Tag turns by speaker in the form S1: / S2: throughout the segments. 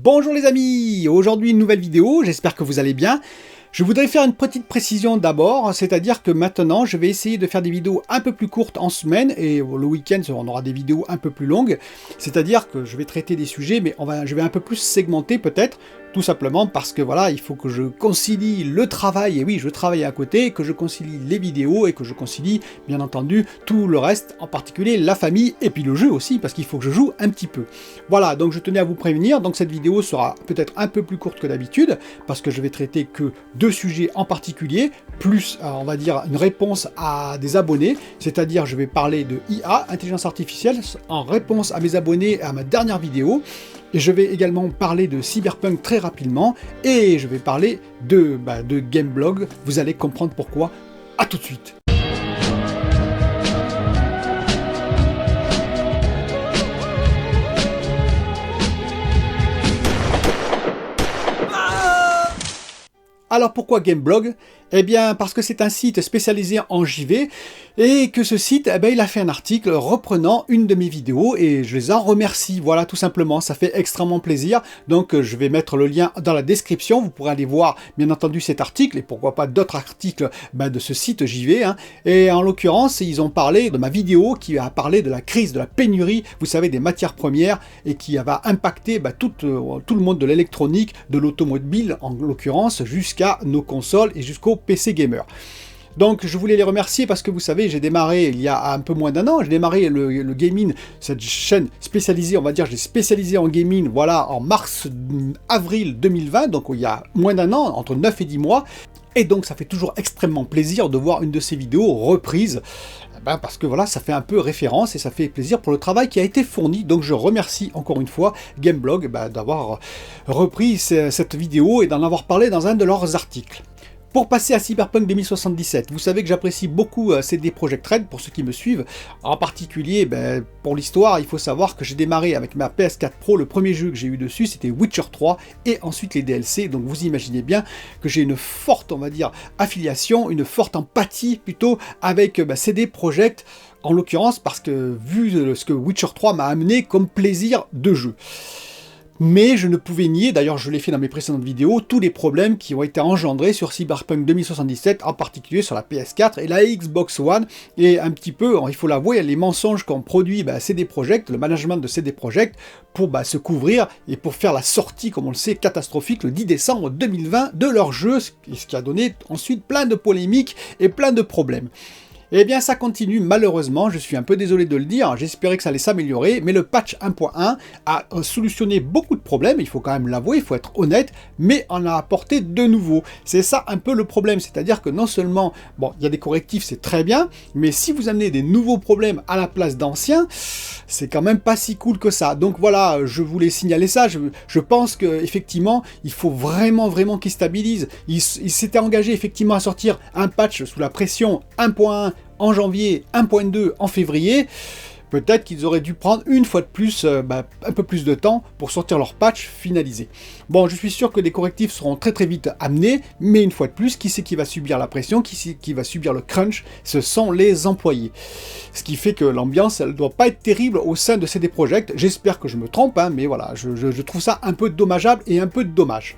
S1: Bonjour les amis, aujourd'hui une nouvelle vidéo, j'espère que vous allez bien. Je voudrais faire une petite précision d'abord, c'est-à-dire que maintenant je vais essayer de faire des vidéos un peu plus courtes en semaine et le week-end on aura des vidéos un peu plus longues. C'est-à-dire que je vais traiter des sujets mais je vais un peu plus segmenter peut-être, tout simplement parce que voilà, il faut que je concilie le travail, et oui je travaille à côté, que je concilie les vidéos et que je concilie bien entendu tout le reste, en particulier la famille et puis le jeu aussi parce qu'il faut que je joue un petit peu. Voilà, donc je tenais à vous prévenir, donc cette vidéo sera peut-être un peu plus courte que d'habitude parce que je vais traiter que deux sujets en particulier, plus on va dire une réponse à des abonnés, c'est-à-dire je vais parler de IA, intelligence artificielle, en réponse à mes abonnés à ma dernière vidéo, et je vais également parler de Cyberpunk très rapidement, et je vais parler de Gameblog, vous allez comprendre pourquoi, à tout de suite. Alors pourquoi Gameblog? Eh bien parce que c'est un site spécialisé en JV et que ce site, il a fait un article reprenant une de mes vidéos et je les en remercie, voilà tout simplement, ça fait extrêmement plaisir. Donc je vais mettre le lien dans la description, vous pourrez aller voir bien entendu cet article et pourquoi pas d'autres articles de ce site JV. Et en l'occurrence, ils ont parlé de ma vidéo qui a parlé de la crise, de la pénurie, vous savez, des matières premières et qui va impacter tout le monde de l'électronique, de l'automobile en l'occurrence, jusqu'à nos consoles et jusqu'aux PC gamer. Donc je voulais les remercier parce que vous savez, j'ai démarré il y a un peu moins d'un an, j'ai démarré le gaming, cette chaîne spécialisée, on va dire, j'ai spécialisé en gaming, voilà, en mars-avril 2020, donc il y a moins d'un an, entre 9 et 10 mois, et donc ça fait toujours extrêmement plaisir de voir une de ces vidéos reprise, parce que voilà, ça fait un peu référence et ça fait plaisir pour le travail qui a été fourni. Donc je remercie encore une fois Gameblog d'avoir repris cette vidéo et d'en avoir parlé dans un de leurs articles. Pour passer à Cyberpunk 2077, vous savez que j'apprécie beaucoup CD Projekt Red, pour ceux qui me suivent. En particulier, pour l'histoire, il faut savoir que j'ai démarré avec ma PS4 Pro, le premier jeu que j'ai eu dessus, c'était Witcher 3, et ensuite les DLC, donc vous imaginez bien que j'ai une forte, on va dire, affiliation, une forte empathie plutôt avec CD Projekt, en l'occurrence parce que vu ce que Witcher 3 m'a amené comme plaisir de jeu. Mais je ne pouvais nier, d'ailleurs je l'ai fait dans mes précédentes vidéos, tous les problèmes qui ont été engendrés sur Cyberpunk 2077, en particulier sur la PS4 et la Xbox One, et un petit peu, il faut l'avouer, les mensonges qu'ont produit CD Projekt, le management de CD Projekt, pour se couvrir et pour faire la sortie, comme on le sait, catastrophique le 10 décembre 2020 de leur jeu, ce qui a donné ensuite plein de polémiques et plein de problèmes. Eh bien ça continue malheureusement, je suis un peu désolé de le dire, j'espérais que ça allait s'améliorer, mais le patch 1.1 a solutionné beaucoup de problèmes, il faut quand même l'avouer, il faut être honnête, mais en a apporté de nouveaux. C'est ça un peu le problème, c'est-à-dire que non seulement, il y a des correctifs, c'est très bien, mais si vous amenez des nouveaux problèmes à la place d'anciens, c'est quand même pas si cool que ça. Donc voilà, je voulais signaler ça, je pense qu'effectivement, il faut vraiment qu'ils stabilisent. Il s'était engagé effectivement à sortir un patch sous la pression 1.1 en janvier, 1.2 en février. Peut-être qu'ils auraient dû prendre une fois de plus, un peu plus de temps pour sortir leur patch finalisé. Bon, je suis sûr que des correctifs seront très vite amenés, mais une fois de plus, qui c'est qui va subir la pression, qui va subir le crunch? Ce sont les employés. Ce qui fait que l'ambiance, elle ne doit pas être terrible au sein de CD Projekt. J'espère que je me trompe, mais voilà, je trouve ça un peu dommageable et un peu dommage.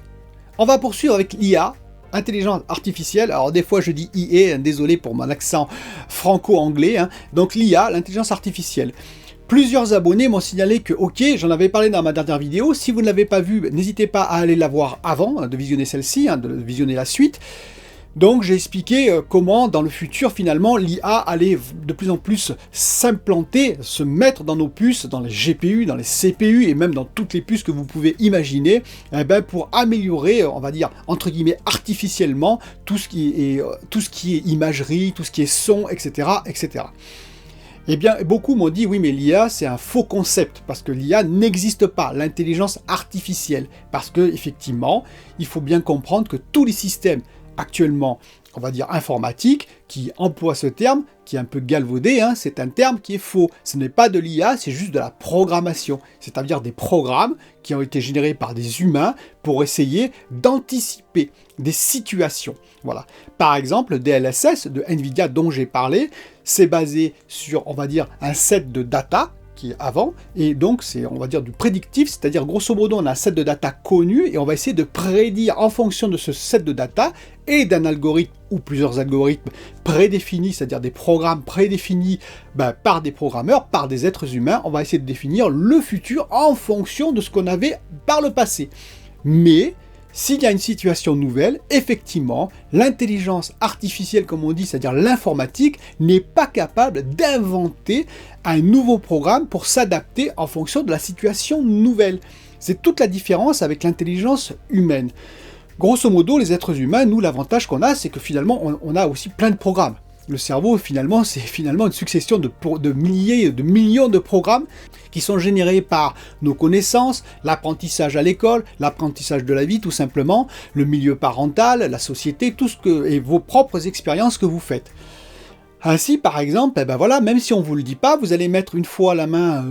S1: On va poursuivre avec l'IA. Intelligence artificielle, alors des fois je dis IA, désolé pour mon accent franco-anglais, donc l'IA, l'intelligence artificielle. Plusieurs abonnés m'ont signalé que, ok, j'en avais parlé dans ma dernière vidéo, si vous ne l'avez pas vue, n'hésitez pas à aller la voir avant de visionner celle-ci, de visionner la suite. Donc j'ai expliqué comment dans le futur finalement l'IA allait de plus en plus s'implanter, se mettre dans nos puces, dans les GPU, dans les CPU et même dans toutes les puces que vous pouvez imaginer, pour améliorer, on va dire entre guillemets artificiellement tout ce qui est imagerie, tout ce qui est son, etc., etc. Eh bien, beaucoup m'ont dit, oui, mais l'IA, c'est un faux concept, parce que l'IA n'existe pas, l'intelligence artificielle, parce que effectivement, il faut bien comprendre que tous les systèmes actuellement, on va dire informatique, qui emploie ce terme, qui est un peu galvaudé, c'est un terme qui est faux. Ce n'est pas de l'IA, c'est juste de la programmation. C'est-à-dire des programmes qui ont été générés par des humains pour essayer d'anticiper des situations. Voilà. Par exemple, le DLSS de NVIDIA dont j'ai parlé, c'est basé sur, on va dire, un set de data qui est avant, et donc c'est, on va dire, du prédictif, c'est-à-dire grosso modo on a un set de data connu et on va essayer de prédire en fonction de ce set de data et d'un algorithme ou plusieurs algorithmes prédéfinis, c'est-à-dire des programmes prédéfinis par des programmeurs, par des êtres humains, on va essayer de définir le futur en fonction de ce qu'on avait par le passé. Mais s'il y a une situation nouvelle, effectivement, l'intelligence artificielle, comme on dit, c'est-à-dire l'informatique, n'est pas capable d'inventer un nouveau programme pour s'adapter en fonction de la situation nouvelle. C'est toute la différence avec l'intelligence humaine. Grosso modo, les êtres humains, nous, l'avantage qu'on a, c'est que finalement, on a aussi plein de programmes. Le cerveau, finalement, c'est une succession de milliers, de millions de programmes qui sont générés par nos connaissances, l'apprentissage à l'école, l'apprentissage de la vie, tout simplement, le milieu parental, la société, tout ce que et vos propres expériences que vous faites. Ainsi, par exemple, même si on ne vous le dit pas, vous allez mettre une fois la main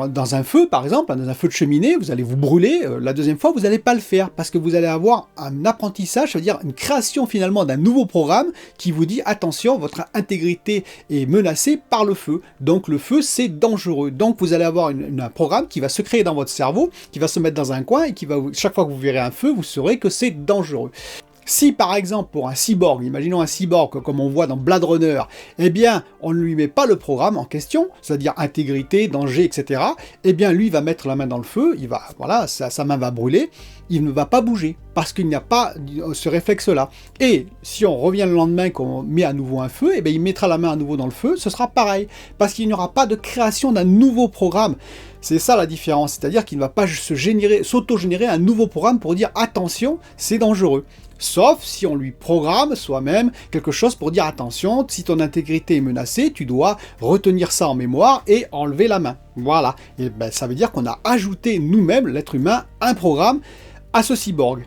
S1: dans un feu, par exemple, dans un feu de cheminée, vous allez vous brûler, la deuxième fois, vous n'allez pas le faire, parce que vous allez avoir un apprentissage, ça veut dire une création finalement d'un nouveau programme qui vous dit, attention, votre intégrité est menacée par le feu, donc le feu, c'est dangereux. Donc vous allez avoir un programme qui va se créer dans votre cerveau, qui va se mettre dans un coin, et qui va, chaque fois que vous verrez un feu, vous saurez que c'est dangereux. Si par exemple pour un cyborg, imaginons un cyborg comme on voit dans Blade Runner, eh bien on ne lui met pas le programme en question, c'est-à-dire intégrité, danger, etc. Eh bien lui va mettre la main dans le feu, sa main va brûler, il ne va pas bouger, parce qu'il n'y a pas ce réflexe-là. Et si on revient le lendemain qu'on met à nouveau un feu, eh bien il mettra la main à nouveau dans le feu, ce sera pareil, parce qu'il n'y aura pas de création d'un nouveau programme. C'est ça la différence, c'est-à-dire qu'il ne va pas s'auto-générer un nouveau programme pour dire attention, c'est dangereux. Sauf si on lui programme soi-même quelque chose pour dire attention, si ton intégrité est menacée, tu dois retenir ça en mémoire et enlever la main. Voilà, et ça veut dire qu'on a ajouté nous-mêmes, l'être humain, un programme à ce cyborg.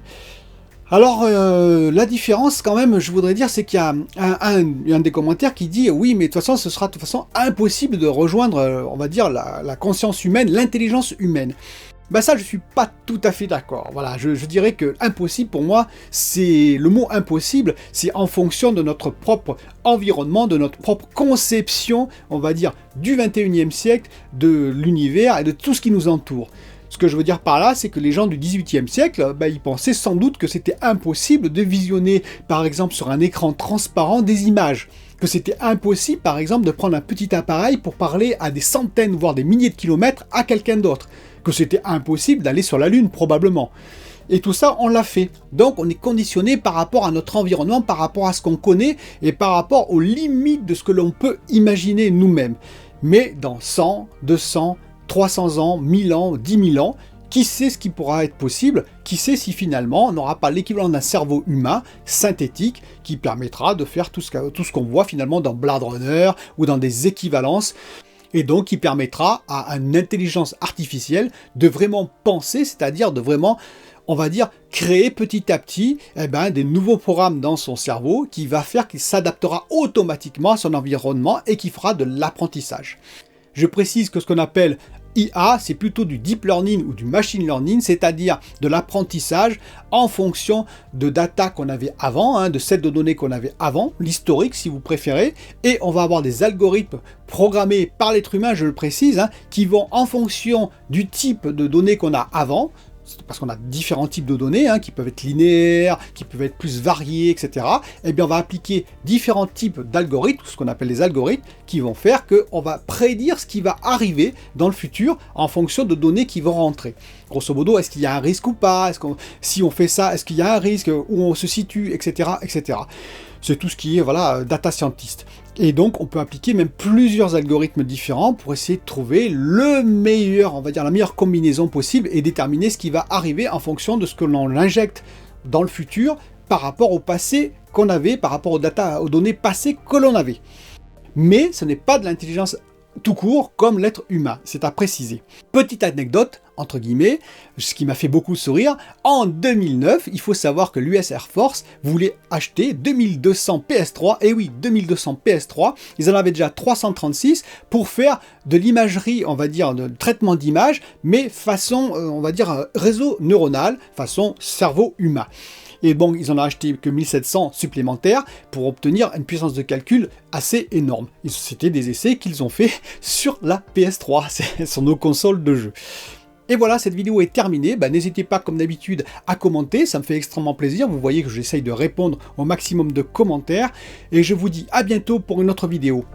S1: Alors, la différence, quand même, je voudrais dire, c'est qu'il y a un des commentaires qui dit « Oui, mais de toute façon, ce sera de toute façon impossible de rejoindre, on va dire, la conscience humaine, l'intelligence humaine. » Ça, je suis pas tout à fait d'accord. Voilà, je dirais que impossible, pour moi, c'est le mot impossible, c'est en fonction de notre propre environnement, de notre propre conception, on va dire, du 21e siècle, de l'univers et de tout ce qui nous entoure. Ce que je veux dire par là, c'est que les gens du 18e siècle, ils pensaient sans doute que c'était impossible de visionner, par exemple, sur un écran transparent, des images. Que c'était impossible, par exemple, de prendre un petit appareil pour parler à des centaines, voire des milliers de kilomètres à quelqu'un d'autre. Que c'était impossible d'aller sur la Lune, probablement. Et tout ça, on l'a fait. Donc, on est conditionné par rapport à notre environnement, par rapport à ce qu'on connaît, et par rapport aux limites de ce que l'on peut imaginer nous-mêmes. Mais dans 100, 200, 300 ans, 1000 ans, 10 000 ans, qui sait ce qui pourra être possible? Qui sait si finalement on n'aura pas l'équivalent d'un cerveau humain synthétique qui permettra de faire tout ce qu'on voit finalement dans Blade Runner ou dans des équivalences, et donc qui permettra à une intelligence artificielle de vraiment penser, c'est-à-dire de vraiment, on va dire, créer petit à petit des nouveaux programmes dans son cerveau qui va faire qu'il s'adaptera automatiquement à son environnement et qui fera de l'apprentissage. Je précise que ce qu'on appelle IA, c'est plutôt du deep learning ou du machine learning, c'est-à-dire de l'apprentissage en fonction de data qu'on avait avant, de sets de données qu'on avait avant, l'historique si vous préférez, et on va avoir des algorithmes programmés par l'être humain, je le précise, qui vont en fonction du type de données qu'on a avant, parce qu'on a différents types de données qui peuvent être linéaires, qui peuvent être plus variées, etc. Eh bien, on va appliquer différents types d'algorithmes, ce qu'on appelle les algorithmes, qui vont faire qu'on va prédire ce qui va arriver dans le futur en fonction de données qui vont rentrer. Grosso modo, est-ce qu'il y a un risque ou pas? Si on fait ça, est-ce qu'il y a un risque? Où on se situe, etc., etc. C'est tout ce qui est data scientist. Et donc, on peut appliquer même plusieurs algorithmes différents pour essayer de trouver le meilleur, on va dire la meilleure combinaison possible et déterminer ce qui va arriver en fonction de ce que l'on injecte dans le futur par rapport au passé qu'on avait, par rapport aux données passées que l'on avait. Mais ce n'est pas de l'intelligence tout court comme l'être humain, c'est à préciser. Petite anecdote, entre guillemets, ce qui m'a fait beaucoup sourire. En 2009, il faut savoir que l'US Air Force voulait acheter 2200 PS3, et oui, 2200 PS3, ils en avaient déjà 336 pour faire de l'imagerie, on va dire, de traitement d'image, mais façon, on va dire, réseau neuronal, façon cerveau humain. Et bon, ils en ont acheté que 1700 supplémentaires pour obtenir une puissance de calcul assez énorme. C'était des essais qu'ils ont fait sur la PS3, sur nos consoles de jeu. Et voilà, cette vidéo est terminée. N'hésitez pas, comme d'habitude, à commenter. Ça me fait extrêmement plaisir. Vous voyez que j'essaye de répondre au maximum de commentaires. Et je vous dis à bientôt pour une autre vidéo.